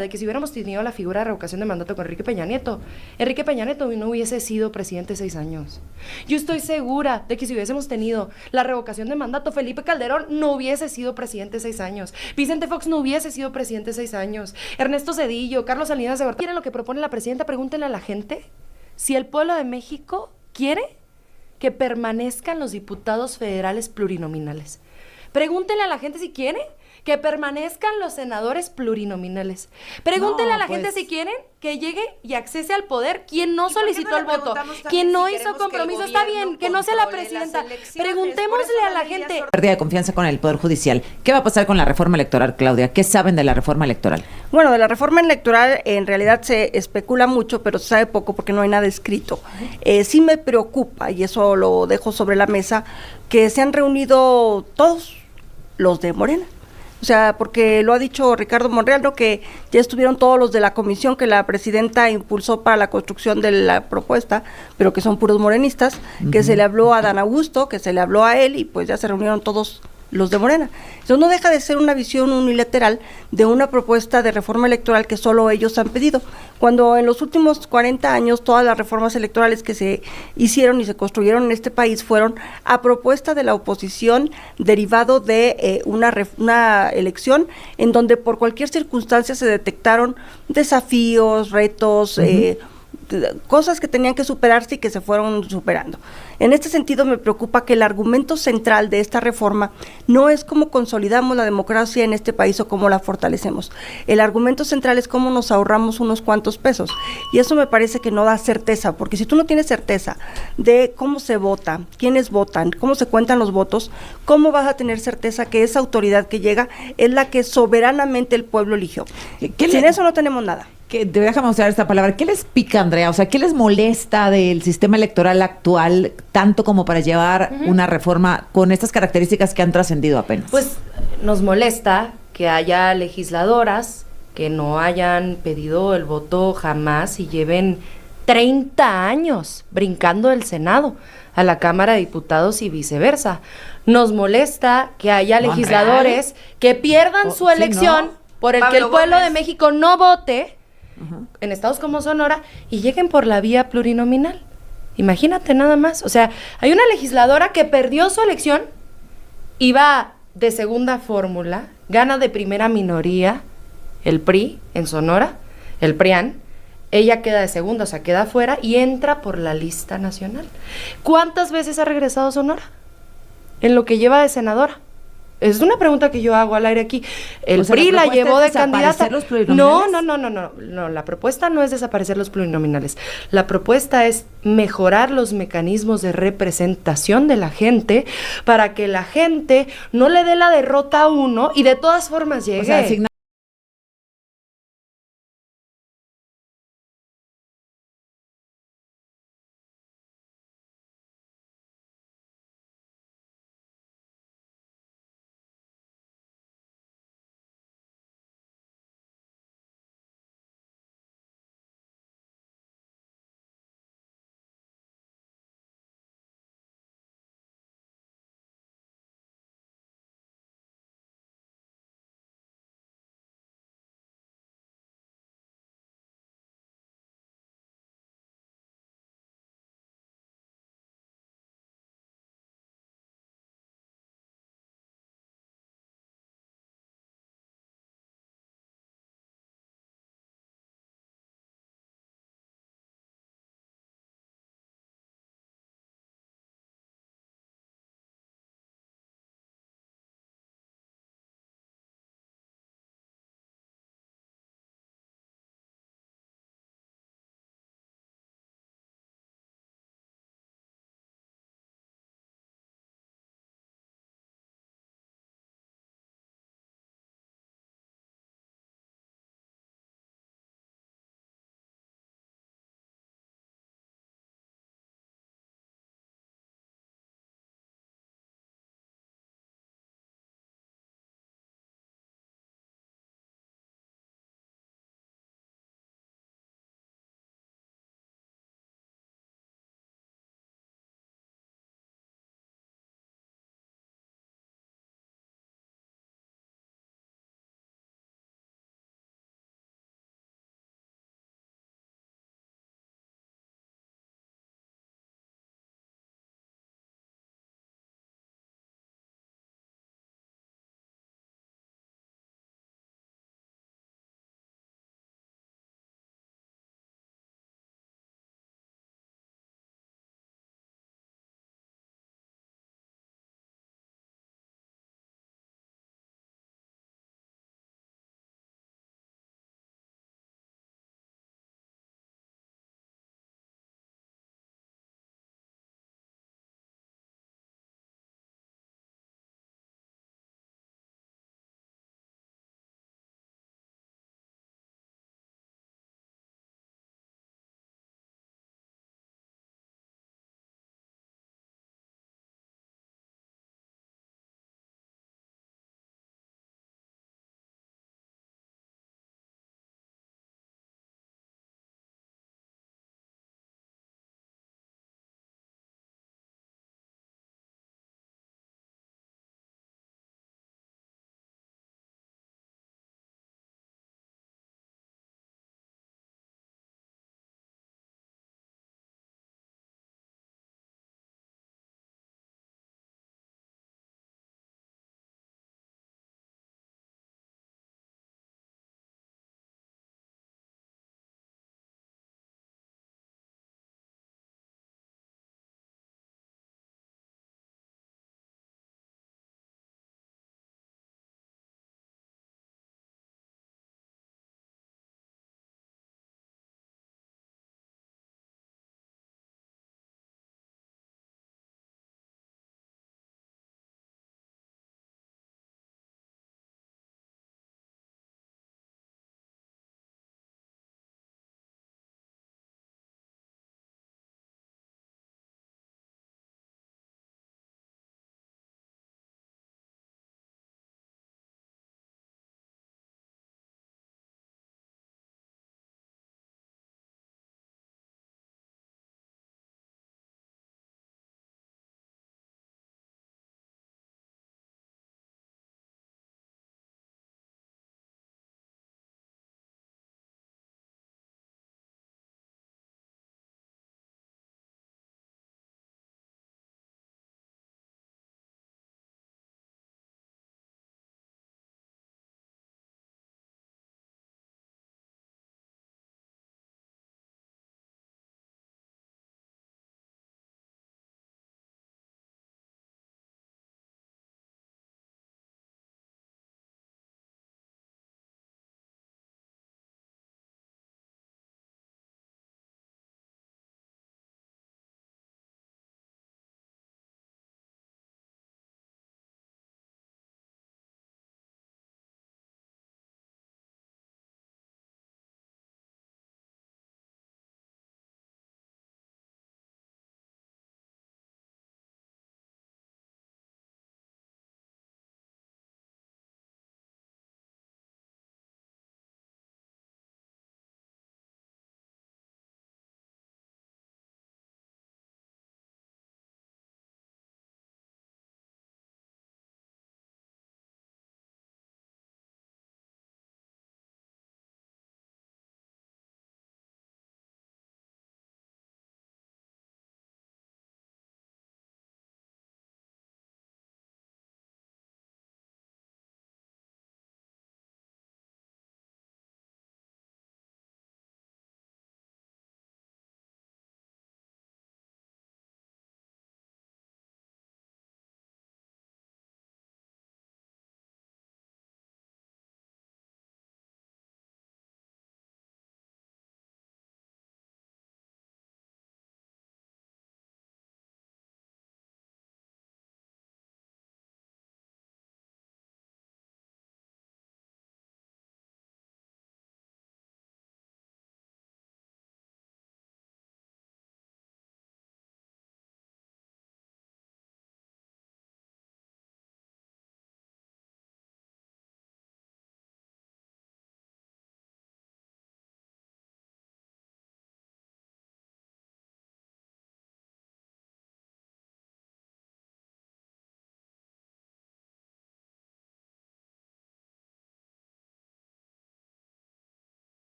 de que si hubiéramos tenido la figura de revocación de mandato con Enrique Peña Nieto no hubiese sido presidente 6 años. Yo estoy segura de que si hubiésemos tenido la revocación de mandato, Felipe Calderón no hubiese sido presidente 6 años. Vicente Fox no hubiese sido presidente 6 años. Ernesto Zedillo, Carlos Salinas de Gortari. ¿Quieren lo que propone la presidenta? Pregúntenle a la gente si el pueblo de México quiere que permanezcan los diputados federales plurinominales. Pregúntenle a la gente si quiere que permanezcan los senadores plurinominales. Pregúntenle a la gente si quieren que llegue y accese al poder quien no solicitó el voto, quien no hizo compromiso. Está bien, que no sea la presidenta. Preguntémosle a la gente. Pérdida de confianza con el Poder Judicial. ¿Qué va a pasar con la reforma electoral, Claudia? ¿Qué saben de la reforma electoral? Bueno, de la reforma electoral en realidad se especula mucho, pero se sabe poco porque no hay nada escrito. Sí me preocupa, y eso lo dejo sobre la mesa, que se han reunido todos los de Morena. O sea, porque lo ha dicho Ricardo Monreal, ¿no? Que ya estuvieron todos los de la comisión que la presidenta impulsó para la construcción de la propuesta, pero que son puros morenistas, que se le habló a Dan Augusto, que se le habló a él, y pues ya se reunieron todos los de Morena. Eso no deja de ser una visión unilateral de una propuesta de reforma electoral que solo ellos han pedido, cuando en los últimos 40 años todas las reformas electorales que se hicieron y se construyeron en este país fueron a propuesta de la oposición, derivado de una elección en donde por cualquier circunstancia se detectaron desafíos, retos, cosas que tenían que superarse y que se fueron superando. En este sentido me preocupa que el argumento central de esta reforma no es cómo consolidamos la democracia en este país o cómo la fortalecemos. El argumento central es cómo nos ahorramos unos cuantos pesos, y eso me parece que no da certeza, porque si tú no tienes certeza de cómo se vota, quiénes votan, cómo se cuentan los votos, ¿cómo vas a tener certeza que esa autoridad que llega es la que soberanamente el pueblo eligió? Sin eso no tenemos nada. Déjame usar esta palabra. ¿Qué les pica, Andrea? O sea, ¿qué les molesta del sistema electoral actual tanto como para llevar una reforma con estas características que han trascendido apenas? Pues nos molesta que haya legisladoras que no hayan pedido el voto jamás y lleven 30 años brincando del Senado a la Cámara de Diputados y viceversa. Nos molesta que haya legisladores que pierdan su elección por el que el pueblo de México no vote en estados como Sonora y lleguen por la vía plurinominal. Imagínate nada más. O sea, hay una legisladora que perdió su elección y va de segunda fórmula, gana de primera minoría el PRI en Sonora, el PRIAN, ella queda de segunda, o sea, queda fuera y entra por la lista nacional. ¿Cuántas veces ha regresado Sonora en lo que lleva de senadora? Es una pregunta que yo hago al aire aquí. El PRI la llevó de candidata. No, la propuesta no es desaparecer los plurinominales. La propuesta es mejorar los mecanismos de representación de la gente para que la gente no le dé la derrota a uno y de todas formas llegue. O sea,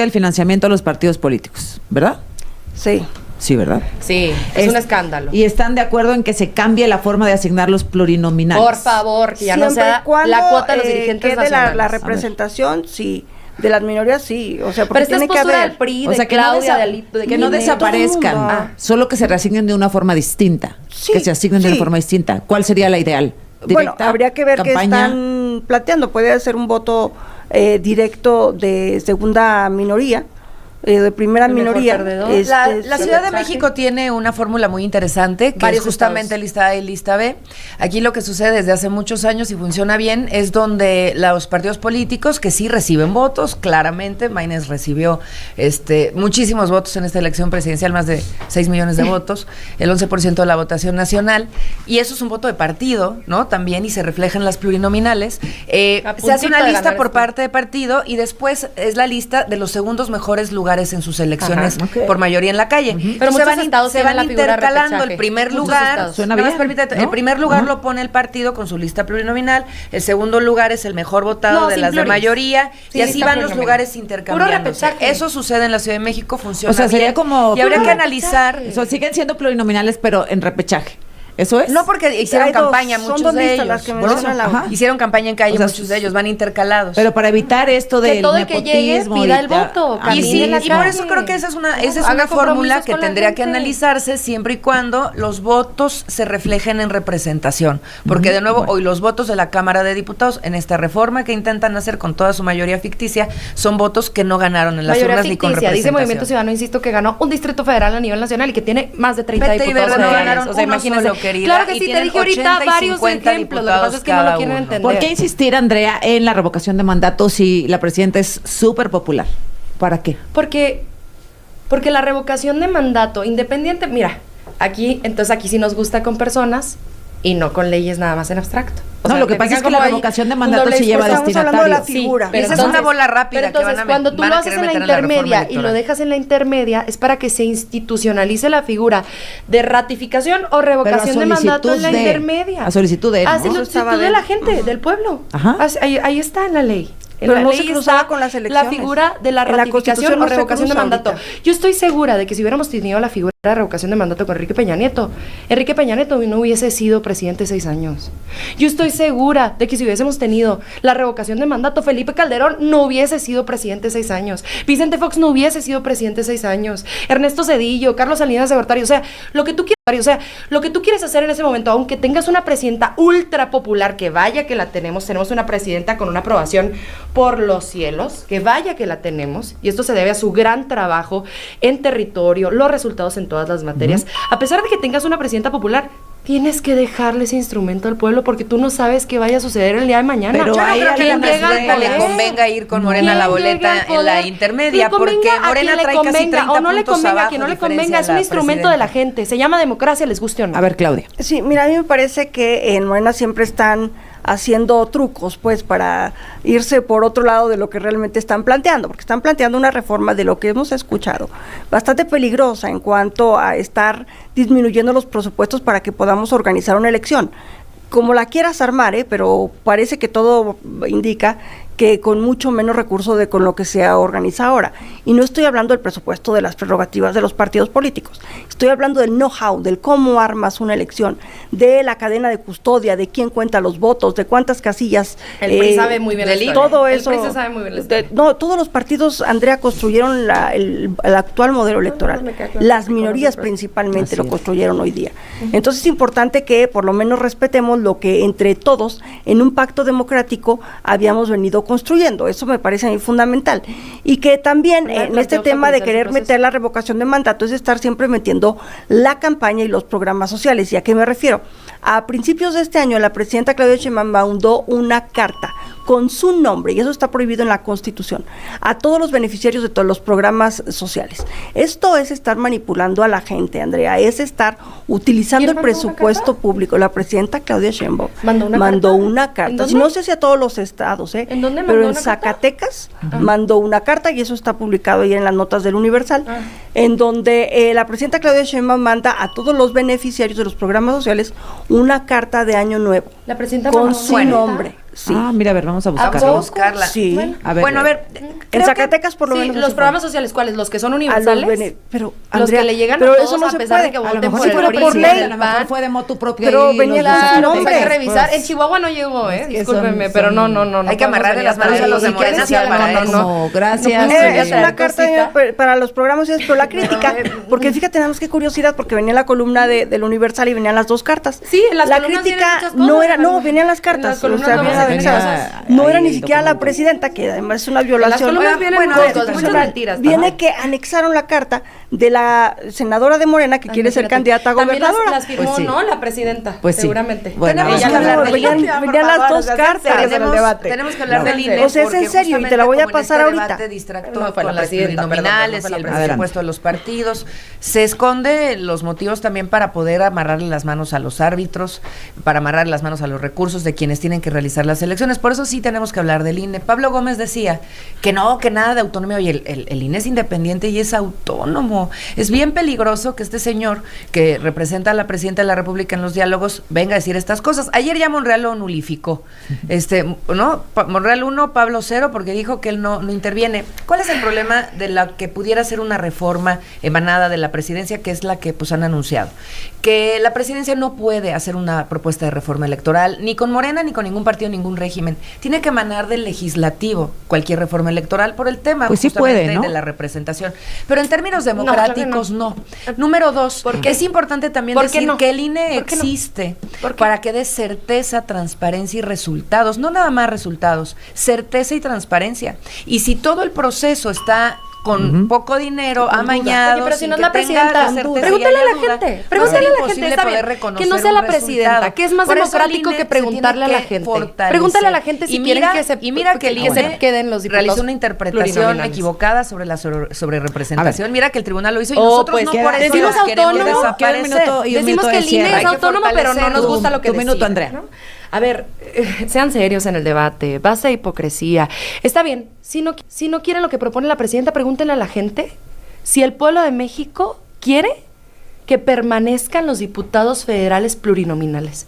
acerca del financiamiento a los partidos políticos, ¿verdad? Sí. Sí, ¿verdad? Sí, es un escándalo. Y están de acuerdo en que se cambie la forma de asignar los plurinominales. Por favor, que ya no Siempre sea y cuando, la cuota de los dirigentes quede nacionales. la representación, sí. De las minorías, sí. O sea, porque Pero esta es tiene que postura haber. del PRI, O sea, de que no, Claudia, de Alito, de que no Ninel, desaparezcan, todo el mundo. solo que se reasignen de una forma distinta. Sí, Que se asignen de sí. una forma distinta. ¿Cuál sería la ideal? Bueno, ¿Directa, habría que ver qué campaña? están planteando. Puede ser un voto directo de segunda minoría, de primera El mejor minoría. perdedor. La Ciudad de repechaje. México tiene una fórmula muy interesante, que Varios es justamente lista A y lista B. Aquí lo que sucede desde hace muchos años y funciona bien es donde los partidos políticos que sí reciben votos, claramente, Maynes recibió muchísimos votos en esta elección presidencial, más de 6 millones de votos, el 11% de la votación nacional, y eso es un voto de partido, ¿no? También, y se refleja en las plurinominales. Se hace una puntito de lista ganar por esto. parte de partido y después es la lista de los segundos mejores lugares en sus elecciones Ajá, ok. por mayoría en la calle. Pero Se muchos van, estados se tienen van la figura intercalando. repechaje. El primer Muchos lugar, estados. Suena nada más bien, permítete, ¿no? el primer lugar Ajá. lo pone el partido con su lista plurinominal, el segundo lugar es el mejor votado No, de sin las de pluris. mayoría, Sí, y así lista van los plurinominal. lugares intercambiándose. repechaje. Eso sucede en la Ciudad de México, funciona O sea, sería bien, como- y habría Puro que analizar. repechaje. O sea, siguen siendo plurinominales, pero en repechaje. ¿Eso es? No, porque hicieron Hay dos, campaña son muchos dos de listas ellos. las que Por eso, menciona la- ajá. hicieron campaña en calle O sea, muchos de ellos, van intercalados. Pero para evitar esto Que del todo el que llegue nepotismo pida el ta- voto, Y camine sí, en la y por calle. eso creo que esa es una Haga fórmula compromisos que con la tendría que gente. analizarse siempre y cuando los votos se reflejen en representación. Porque de nuevo, hoy los votos de la Cámara de Diputados en esta reforma que intentan hacer con toda su mayoría ficticia son votos que no ganaron en las Mayoría urnas ni con ficticia, representación. dice Movimiento Ciudadano, insisto, que ganó un distrito federal a nivel nacional y que tiene más de 30 Vete y diputados verlo, no federales. ganaron O sea, uno imagínense. solo, querida, Claro que y sí, te tienen dije ahorita 80 y varios 50 ejemplos. Lo que pasa es que no lo diputados quieren cada entender. ¿Por qué insistir, Andrea, en la revocación de mandato si la presidenta es súper popular? ¿Para qué? Porque la revocación de mandato, independiente, mira, aquí sí nos gusta con personas y no con leyes nada más en abstracto. No, lo que pasa es que la revocación de mandato se lleva Estamos hablando de la destinatario. figura. pero Esa es una bola rápida pero que van entonces, a cuando tú van lo a haces querer en la meter en la reforma intermedia y electoral. lo dejas en la intermedia es para que se institucionalice la figura de ratificación o revocación de mandato en la intermedia. A solicitud de él, Ah, ¿no? sí, Eso estaba solicitud de la dentro. gente, del pueblo. Ajá. Ahí está en la ley. En Pero la no ley se cruzaba está con las la elecciones. figura de la En la ratificación Constitución no o se revocación de cruza mandato. ahorita. Yo estoy segura de que si hubiéramos tenido la figura de revocación de mandato con Enrique Peña Nieto no hubiese sido presidente 6 años. Yo estoy segura de que si hubiésemos tenido la revocación de mandato, Felipe Calderón no hubiese sido presidente 6 años. Vicente Fox no hubiese sido presidente 6 años. Ernesto Zedillo, Carlos Salinas de Gortari, o sea, lo que tú quieres hacer en ese momento, aunque tengas una presidenta ultra popular, que vaya que la tenemos una presidenta con una aprobación por los cielos, que vaya que la tenemos, y esto se debe a su gran trabajo en territorio, los resultados en todas las materias. A pesar de que tengas una presidenta popular, tienes que dejarle ese instrumento al pueblo porque tú no sabes qué vaya a suceder el día de mañana. Pero Yo no ahí creo que a la alguien llega al presidenta le poder. convenga ir con Morena a la ¿Quién boleta llega al en la poder? intermedia, Le convenga porque a Morena quien le trae casi convenga, 30 o no le puntos convenga, abajo a quien no de le diferencia convenga, es a un la instrumento de la presidenta. gente, se llama democracia, les guste o no. A ver, Claudia. Sí, mira, a mí me parece que en Morena siempre están haciendo trucos, pues, para irse por otro lado de lo que realmente están planteando, porque están planteando una reforma de lo que hemos escuchado, bastante peligrosa en cuanto a estar disminuyendo los presupuestos para que podamos organizar una elección. Como la quieras armar, pero parece que todo indica que con mucho menos recursos de con lo que se organiza ahora. Y no estoy hablando del presupuesto de las prerrogativas de los partidos políticos. Estoy hablando del know-how, del cómo armas una elección, de la cadena de custodia, de quién cuenta los votos, de cuántas casillas. El PRI sabe muy bien la historia. todo El eso. PRI se sabe muy bien la historia. No, todos los partidos, Andrea, construyeron el actual modelo electoral. me queda claro. Las minorías principalmente Así lo es. construyeron hoy día. Entonces es importante que por lo menos respetemos lo que entre todos en un pacto democrático habíamos venido construyendo. Eso me parece a mí fundamental. Y que también en este tema de querer meter la revocación de mandato es estar siempre metiendo la campaña y los programas sociales. ¿Y a qué me refiero? A principios de este año la presidenta Claudia Sheinbaum mandó una carta con su nombre, y eso está prohibido en la Constitución, a todos los beneficiarios de todos los programas sociales. Esto es estar manipulando a la gente, Andrea, es estar utilizando el ¿Quién mandó una presupuesto carta? público. La presidenta Claudia Sheinbaum ¿Mandó una carta? una ¿En carta. dónde? Si no sé si a todos los estados, ¿En dónde mandó pero en una carta? Zacatecas mandó una carta, y eso está publicado ahí en las notas del Universal, en donde la presidenta Claudia Sheinbaum manda a todos los beneficiarios de los programas sociales una carta de Año Nuevo La presidenta con mandó su una carta. nombre. Sí. Ah, mira, a ver, vamos a Vamos a buscarlo. buscarla. Sí. Bueno, a ver, En creo Zacatecas por lo Sí, menos. los así fue. programas sociales, ¿cuáles? ¿Los que son A los universales? pero, Los Andrea, que le llegan pero a todos eso no a se pesar puede. de que A lo voten mejor por sí el fuera PRI, por ley. a lo mejor fue de motu propio. Pero ahí venía los la- de Claro, nombre. pues hay que revisar. Pues, En Chihuahua no llegó, es que discúlpenme, son- pero no. Hay que podemos amarrarle venir las manos hasta a los ahí. de Morena, Sí, para no, eso. como, gracias. No podemos Es traer una carta cosita. para los programas, pero la crítica, porque fíjate, nada más qué curiosidad, porque venía la columna del Universal y venían las dos cartas. Sí, en las la columnas crítica vienen muchas cosas, no era, pero- no, venían las en cartas, las columnas o sea, no venían vienen anexadas. cosas. No Ahí era ni el siquiera la documento. presidenta, que además es una En las violación. columnas vienen bueno, muchas es cosas, muchas constitucional. mentiras. Viene Ajá. que anexaron la carta de la senadora de Morena que quiere ser Imagínate. candidata a También gobernadora. las firmó, Pues sí. ¿no? La presidenta, Pues sí. seguramente. Bueno, Tenemos ella que la hablar verdad, del INE. venían las dos cartas. Tenemos que hablar del No, INE. o sea, es en porque serio, y te la voy a justamente como en pasar este ahorita. debate distractor No fue la con las presidenta, plurinominales perdón, no fue y el la presidenta. presupuesto de los partidos, se esconde los motivos también para poder amarrarle las manos a los árbitros, para amarrarle las manos a los recursos de quienes tienen que realizar las elecciones. Por eso sí tenemos que hablar del INE. Pablo Gómez decía que no, que nada de autonomía. Oye, el INE es independiente y es autónomo. Es bien peligroso que este señor, que representa a la presidenta de la República en los diálogos, venga a decir estas cosas. Ayer ya Monreal lo nulificó. ¿No? Monreal 1, Pablo 0, porque dijo que él no interviene. ¿Cuál es el problema de la que pudiera ser una reforma emanada de la presidencia, que es la que pues han anunciado? Que la presidencia no puede hacer una propuesta de reforma electoral, ni con Morena, ni con ningún partido, ningún régimen. Tiene que emanar del legislativo cualquier reforma electoral por el tema Pues sí justamente puede, ¿no? de la representación. Pero en términos claro que democráticos, no. Número 2, ¿Por qué? es importante también ¿Por qué decir no? que el INE ¿Por qué no? existe ¿Por qué? para que dé certeza, transparencia y resultados. No nada más resultados, certeza y transparencia. Y si todo el proceso está con poco dinero, amañado, Oye, pero si sin no es que la tenga presidenta, certeza y pregúntale a haya la duda, gente, va a ser pregúntale a la gente, imposible está poder bien, reconocer que no sea un la presidenta, resultado. que es más Por eso el democrático INE que se preguntarle a tiene la que gente. fortalecer. Pregúntale a la gente si quieren que se el que se INE queden los diputados realizó una interpretación plurinominales. equivocada sobre la sobre representación. Mira que el tribunal lo hizo y Oh, nosotros pues, no queda- por eso decimos las queremos autónomo, queda un desaparecer. minuto y un Decimos minuto que de el INE cierre. es Hay que autónomo, pero no nos fortalecerlo. gusta lo que Tu minuto, decía, Andrea. ¿no? A ver, sean serios en el debate, basta de hipocresía. Está bien, si no quieren lo que propone la presidenta, pregúntenle a la gente si el pueblo de México quiere que permanezcan los diputados federales plurinominales.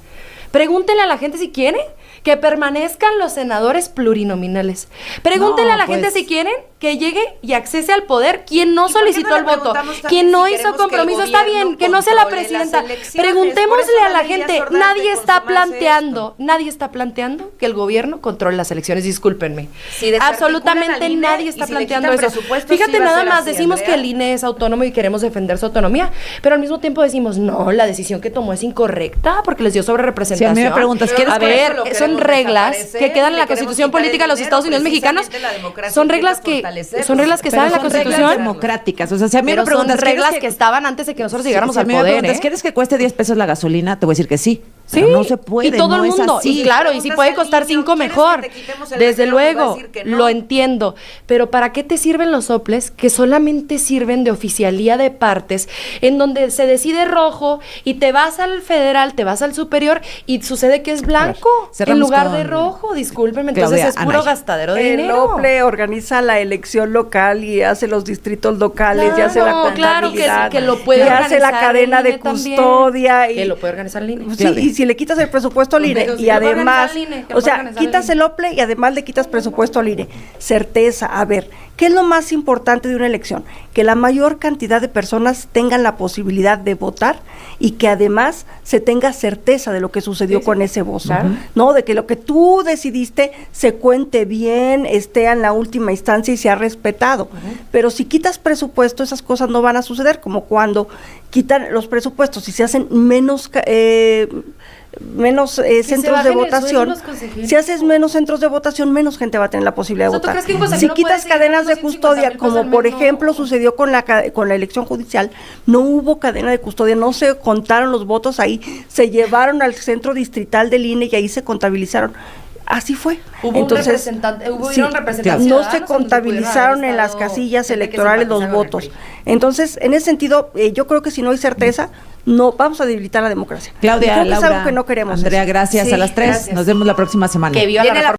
Pregúntenle a la gente si quiere que permanezcan los senadores plurinominales. Pregúntenle No, a la gente pues- si quieren que llegue y accese al poder quien no ¿Y por qué solicitó no le el voto, preguntamos también quien no si hizo queremos que el compromiso. Está gobierno bien, que no sea la controle las presidenta. elecciones? Por Preguntémosle eso a la debería gente, Ordaz de nadie está consumarse planteando, nadie está planteando que el gobierno controle las elecciones, discúlpenme. Si desarticulan Absolutamente al INE nadie y está si le planteando quitan eso. presupuesto, Fíjate, sí va a nada ser más así, decimos Andrea. que el INE es autónomo y queremos defender su autonomía, pero al mismo tiempo decimos, no, la decisión que tomó es incorrecta porque les dio sobre Si representación. a mí me preguntas, Pero ¿quieres A por eso ver, lo son queremos reglas desaparecer que quedan en y la le queremos Constitución quitar el Política de los dinero, Estados Unidos Mexicanos. precisamente la democracia Son hay que reglas que fortalecerla. son reglas que Pero están en la son reglas Constitución. democráticas. O sea, si a mí me Pero son preguntas, ¿quieres reglas que estaban antes de que nosotros llegáramos si a al mí me poder, preguntas, ¿quieres que cueste 10 pesos la gasolina? Te voy a decir que sí. Sí, Pero no se puede, y todo no el es mundo, así. y claro, y si Preguntas puede al costar niño, 5 ¿quieres mejor. que te quitemos el Desde refrendo? Nos va a luego, decir que no. lo entiendo, pero ¿para qué te sirven los soples que solamente sirven de oficialía de partes, en donde se decide rojo y te vas al federal, te vas al superior y sucede que es blanco en cerramos lugar con de rojo? Discúlpeme, entonces Claudia es puro Anaya. gastadero de El dinero. OPLE organiza la elección local y hace los distritos locales, y hace la Claro, claro contabilidad, que lo puede y hace la organizar cadena el de INE también. custodia y Que lo puede organizar el INE. Sí, y si le quitas el presupuesto al INE Digo, si y lo puede además, organizar el INE, que lo o puede sea, organizar el quitas INE. el OPLE y además le quitas presupuesto al INE. Certeza, a ver, ¿qué es lo más importante de una elección? Que la mayor cantidad de personas tengan la posibilidad de votar y que además se tenga certeza de lo que sucedió con ese voto, claro. ¿no? De que lo que tú decidiste se cuente bien, esté en la última instancia y sea respetado. Pero si quitas presupuesto, esas cosas no van a suceder, como cuando quitan los presupuestos y se hacen menos centros de bajen el sueldo votación. los consejeros. Si haces menos centros de votación, menos gente va a tener la posibilidad de O sea, ¿tú votar. crees que un consejero Si puede quitas seguir cadenas de ganando custodia, 150,000 pesos como al por mes? No. ejemplo sucedió con la elección judicial, no hubo cadena de custodia, no se contaron los votos ahí, se llevaron al centro distrital del INE y ahí se contabilizaron. Así fue. Hubo Entonces, un representante, hubo sí, un representante no ciudadano se donde pudieron contabilizaron haber en las estado casillas gente que electorales los simpatizaba con el votos. PRI. Entonces, en ese sentido, yo creo que si no hay certeza, no vamos a debilitar la democracia. Y Claudia, creo que es Laura, algo que no queremos. Andrea, eso. gracias Sí, a las 3. gracias. Nos vemos la próxima semana. Que viva la Viene la reforma.